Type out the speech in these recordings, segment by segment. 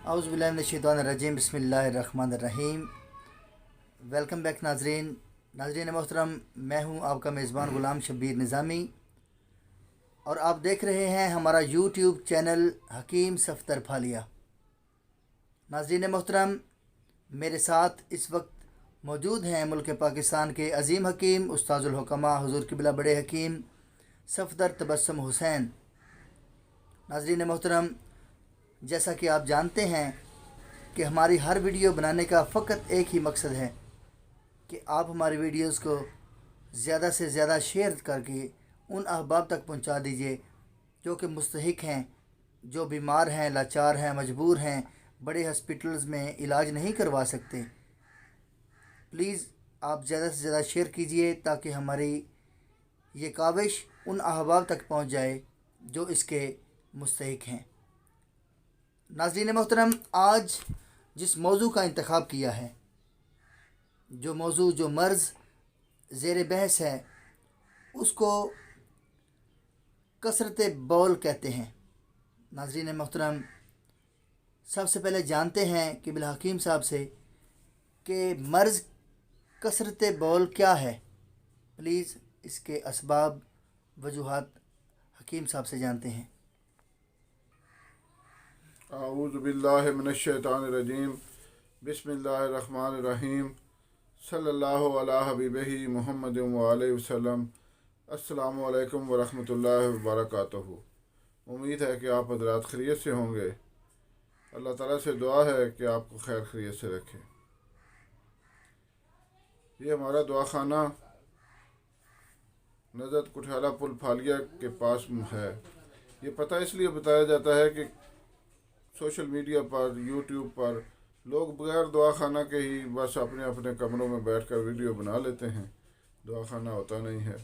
اعوذ باللہ من الشیطان الرجیم بسم اللہ الرحمن الرحیم۔ ویلکم بیک ناظرین محترم، میں ہوں آپ کا میزبان غلام شبیر نظامی اور آپ دیکھ رہے ہیں ہمارا یوٹیوب چینل حکیم صفدر پھالیہ۔ ناظرین محترم، میرے ساتھ اس وقت موجود ہیں ملک پاکستان کے عظیم حکیم استاذ الحکماء حضور قبلہ بڑے حکیم صفدر تبسم حسین۔ ناظرین محترم، جیسا کہ آپ جانتے ہیں کہ ہماری ہر ویڈیو بنانے کا فقط ایک ہی مقصد ہے کہ آپ ہماری ویڈیوز کو زیادہ سے زیادہ شیئر کر کے ان احباب تک پہنچا دیجئے جو کہ مستحق ہیں، جو بیمار ہیں، لاچار ہیں، مجبور ہیں، بڑے ہسپتالز میں علاج نہیں کروا سکتے۔ پلیز آپ زیادہ سے زیادہ شیئر کیجئے تاکہ ہماری یہ کاوش ان احباب تک پہنچ جائے جو اس کے مستحق ہیں۔ ناظرین محترم، آج جس موضوع کا انتخاب کیا ہے، جو مرض زیر بحث ہے، اس کو کثرت بول کہتے ہیں۔ ناظرین محترم، سب سے پہلے جانتے ہیں کہ بالحکیم صاحب سے کہ مرض کثرت بول کیا ہے۔ پلیز اس کے اسباب وجوہات حکیم صاحب سے جانتے ہیں۔ اعوذ باللہ من الشیطان الرجیم، بسم اللہ الرحمن الرحیم، صلی اللہ علی حبیبہ محمد وآلہ وسلم۔ السلام علیکم ورحمۃ اللہ وبرکاتہ۔ امید ہے کہ آپ حضرات خیریت سے ہوں گے۔ اللہ تعالیٰ سے دعا ہے کہ آپ کو خیر خیریت سے رکھے۔ یہ ہمارا دعا خانہ نزد کٹھالہ پل پھالیہ کے پاس ہے۔ یہ پتہ اس لیے بتایا جاتا ہے کہ سوشل میڈیا پر، یوٹیوب پر لوگ بغیر دعا خانہ کے ہی بس اپنے اپنے کمروں میں بیٹھ کر ویڈیو بنا لیتے ہیں، دعا خانہ ہوتا نہیں ہے۔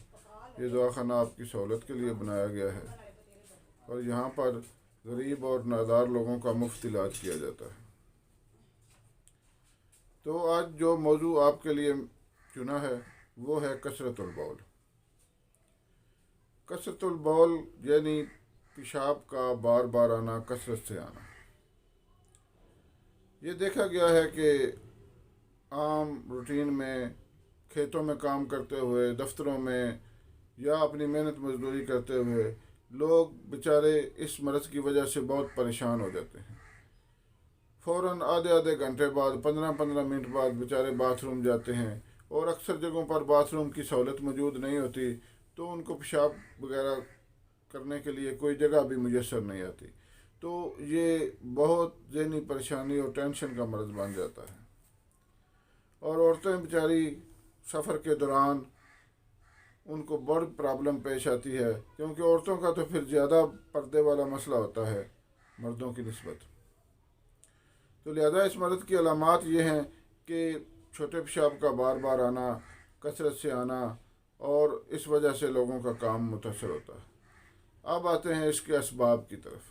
یہ دعا خانہ آپ کی سہولت کے لیے بنایا گیا ہے اور یہاں پر غریب اور نادار لوگوں کا مفت علاج کیا جاتا ہے۔ تو آج جو موضوع آپ کے لیے چنا ہے وہ ہے کثرت البول۔ کثرت البول یعنی پیشاب کا بار بار آنا، کثرت سے آنا۔ یہ دیکھا گیا ہے کہ عام روٹین میں، کھیتوں میں کام کرتے ہوئے، دفتروں میں یا اپنی محنت مزدوری کرتے ہوئے لوگ بیچارے اس مرض کی وجہ سے بہت پریشان ہو جاتے ہیں۔ فوراً آدھے گھنٹے بعد، 15 منٹ بعد بیچارے باتھ روم جاتے ہیں اور اکثر جگہوں پر باتھ روم کی سہولت موجود نہیں ہوتی تو ان کو پیشاب وغیرہ کرنے کے لیے کوئی جگہ بھی میسر نہیں آتی، تو یہ بہت ذہنی پریشانی اور ٹینشن کا مرض بن جاتا ہے۔ اور عورتیں بیچاری سفر کے دوران ان کو بڑی پرابلم پیش آتی ہے، کیونکہ عورتوں کا تو پھر زیادہ پردے والا مسئلہ ہوتا ہے مردوں کی نسبت۔ تو لہذا اس مرض کی علامات یہ ہیں کہ چھوٹے پیشاب کا بار بار آنا، کثرت سے آنا، اور اس وجہ سے لوگوں کا کام متاثر ہوتا ہے۔ اب آتے ہیں اس کے اسباب کی طرف۔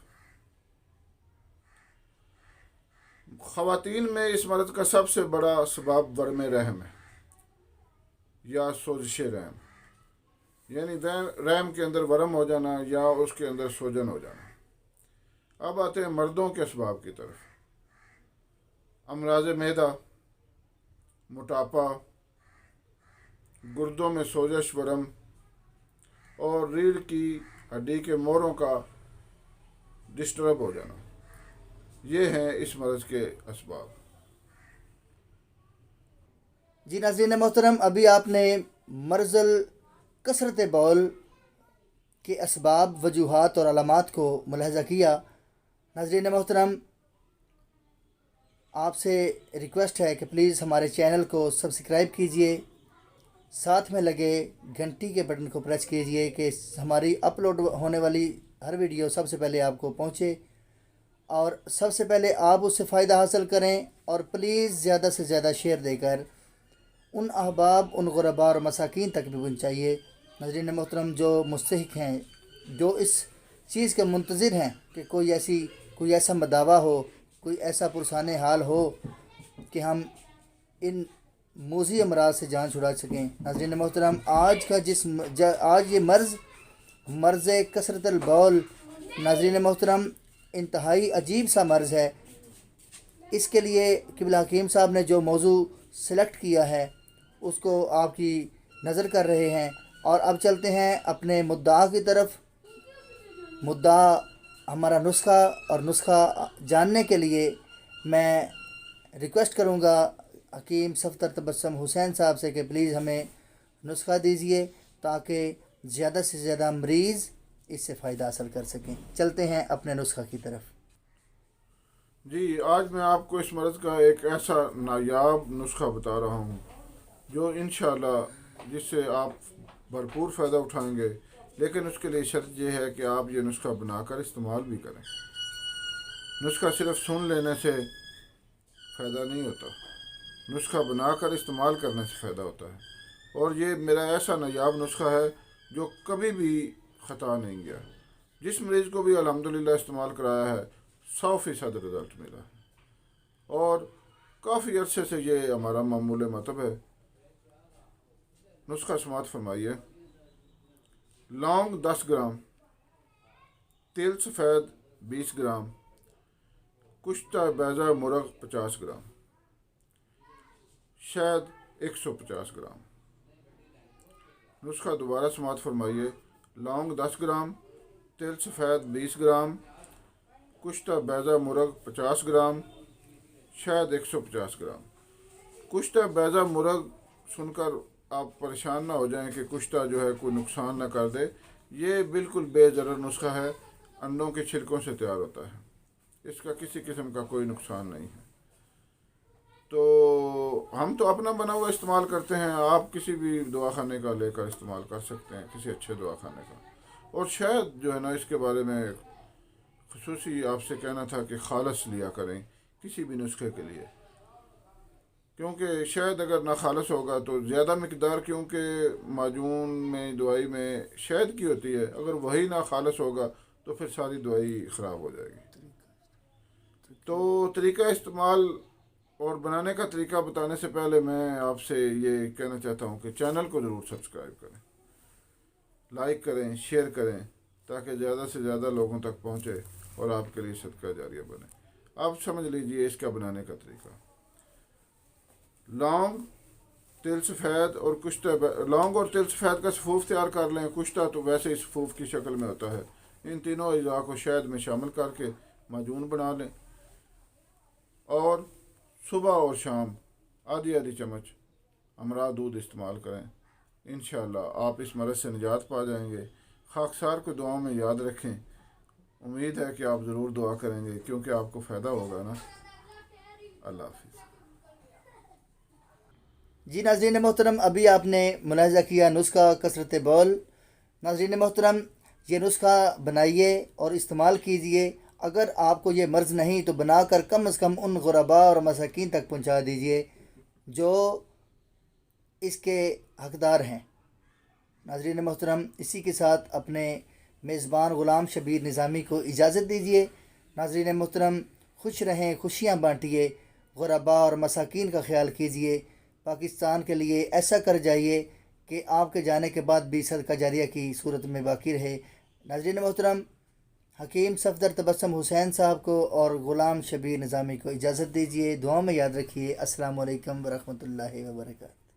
خواتین میں اس مرض کا سب سے بڑا اسباب ورم رحم ہے یا سوزش رحم، یعنی رحم کے اندر ورم ہو جانا یا اس کے اندر سوجن ہو جانا۔ اب آتے ہیں مردوں کے اسباب کی طرف۔ امراض معدہ، موٹاپا، گردوں میں سوزش، ورم اور ریڑھ کی ہڈی کے موڑوں کا ڈسٹرب ہو جانا، یہ ہیں اس مرض کے اسباب۔ جی ناظرین محترم، ابھی آپ نے مرض کثرت بول کے اسباب، وجوہات اور علامات کو ملاحظہ کیا۔ ناظرین محترم، آپ سے ریکویسٹ ہے کہ پلیز ہمارے چینل کو سبسکرائب کیجئے، ساتھ میں لگے گھنٹی کے بٹن کو پریس کیجئے کہ ہماری اپلوڈ ہونے والی ہر ویڈیو سب سے پہلے آپ کو پہنچے اور سب سے پہلے آپ اس سے فائدہ حاصل کریں، اور پلیز زیادہ سے زیادہ شیئر دے کر ان احباب، ان غرباء اور مساکین تک بھی پہنچائیے۔ ناظرین محترم، جو مستحق ہیں، جو اس چیز کے منتظر ہیں کہ کوئی ایسا مداوع ہو، کوئی ایسا پرسان حال ہو کہ ہم ان موذی امراض سے جان چھڑا سکیں۔ ناظرین محترم، آج یہ مرض کثرت البول، ناظرین محترم، انتہائی عجیب سا مرض ہے اس کے لیے قبلہ حکیم صاحب نے جو موضوع سلیکٹ کیا ہے اس کو آپ کی نظر کر رہے ہیں، اور اب چلتے ہیں اپنے مدعا کی طرف۔ مدعا ہمارا نسخہ، اور نسخہ جاننے کے لیے میں ریکویسٹ کروں گا حکیم صفدر تبسم حسین صاحب سے کہ پلیز ہمیں نسخہ دیجیے تاکہ زیادہ سے زیادہ مریض اس سے فائدہ حاصل کر سکیں۔ چلتے ہیں اپنے نسخہ کی طرف۔ جی، آج میں آپ کو اس مرض کا ایک ایسا نایاب نسخہ بتا رہا ہوں جو انشاءاللہ جس سے آپ بھرپور فائدہ اٹھائیں گے، لیکن اس کے لیے شرط یہ ہے کہ آپ یہ نسخہ بنا کر استعمال بھی کریں۔ نسخہ صرف سن لینے سے فائدہ نہیں ہوتا، نسخہ بنا کر استعمال کرنے سے فائدہ ہوتا ہے، اور یہ میرا ایسا نایاب نسخہ ہے جو کبھی بھی خطا نہیں گیا۔ جس مریض کو بھی الحمدللہ استعمال کرایا ہے 100% رزلٹ ملا ہے، اور کافی عرصے سے یہ ہمارا معمول مطلب ہے۔ نسخہ سماعت فرمائیے۔ لونگ 10 گرام، تیل سفید 20 گرام، کشتہ بیضہ مرغ 50 گرام، شہد 150 گرام۔ نسخہ دوبارہ سماعت فرمائیے۔ لونگ 10 گرام، تیل سفید 20 گرام، کشتہ بیضہ مرغ 50 گرام، شہد 150 گرام۔ کشتہ بیضہ مرغ سن کر آپ پریشان نہ ہو جائیں کہ کشتہ جو ہے کوئی نقصان نہ کر دے، یہ بالکل بے ضرر نسخہ ہے، انڈوں کے چھلکوں سے تیار ہوتا ہے، اس کا کسی قسم کا کوئی نقصان نہیں ہے۔ تو ہم تو اپنا بنا ہوا استعمال کرتے ہیں، آپ کسی بھی دواخانے کا لے کر استعمال کر سکتے ہیں، کسی اچھے دواخانے کا۔ اور شہد جو ہے نا، اس کے بارے میں خصوصی آپ سے کہنا تھا کہ خالص لیا کریں کسی بھی نسخے کے لیے، کیونکہ شہد اگر ناخالص ہوگا تو زیادہ مقدار، کیونکہ معجون میں دوائی میں شہد کی ہوتی ہے، اگر وہی ناخالص ہوگا تو پھر ساری دوائی خراب ہو جائے گی۔ تو طریقہ استعمال اور بنانے کا طریقہ بتانے سے پہلے میں آپ سے یہ کہنا چاہتا ہوں کہ چینل کو ضرور سبسکرائب کریں، لائک کریں، شیئر کریں، تاکہ زیادہ سے زیادہ لوگوں تک پہنچے اور آپ کے لیے صدقہ جاریہ بنے۔ آپ سمجھ لیجئے اس کا بنانے کا طریقہ۔ لونگ، تیل سفید اور لونگ اور تیل سفید کا سفوف تیار کر لیں۔ کشتہ تو ویسے ہی سفوف کی شکل میں ہوتا ہے۔ ان تینوں اجزاء کو شہد میں شامل کر کے معجون بنا لیں، اور صبح اور شام آدھی آدھی چمچ ہمراہ دودھ استعمال کریں۔ انشاءاللہ آپ اس مرض سے نجات پا جائیں گے۔ خاکسار کو دعاؤں میں یاد رکھیں۔ امید ہے کہ آپ ضرور دعا کریں گے، کیونکہ آپ کو فائدہ ہوگا نا۔ اللہ حافظ۔ جی ناظرین محترم، ابھی آپ نے ملاحظہ کیا نسخہ کثرت بول۔ ناظرین محترم، یہ نسخہ بنائیے اور استعمال کیجئے۔ اگر آپ کو یہ مرض نہیں تو بنا کر کم از کم ان غرباء اور مساکین تک پہنچا دیجئے جو اس کے حقدار ہیں۔ ناظرین محترم، اسی کے ساتھ اپنے میزبان غلام شبیر نظامی کو اجازت دیجیے۔ ناظرین محترم، خوش رہیں، خوشیاں بانٹیے، غرباء اور مساکین کا خیال کیجیے۔ پاکستان کے لیے ایسا کر جائیے کہ آپ کے جانے کے بعد بھی صدقہ جاریہ کی صورت میں باقی رہے۔ ناظرین محترم، حکیم صفدر تبسم حسین صاحب کو اور غلام شبیر نظامی کو اجازت دیجیے۔ دعاؤں میں یاد رکھیے۔ السلام علیکم ورحمۃ اللہ وبرکاتہ۔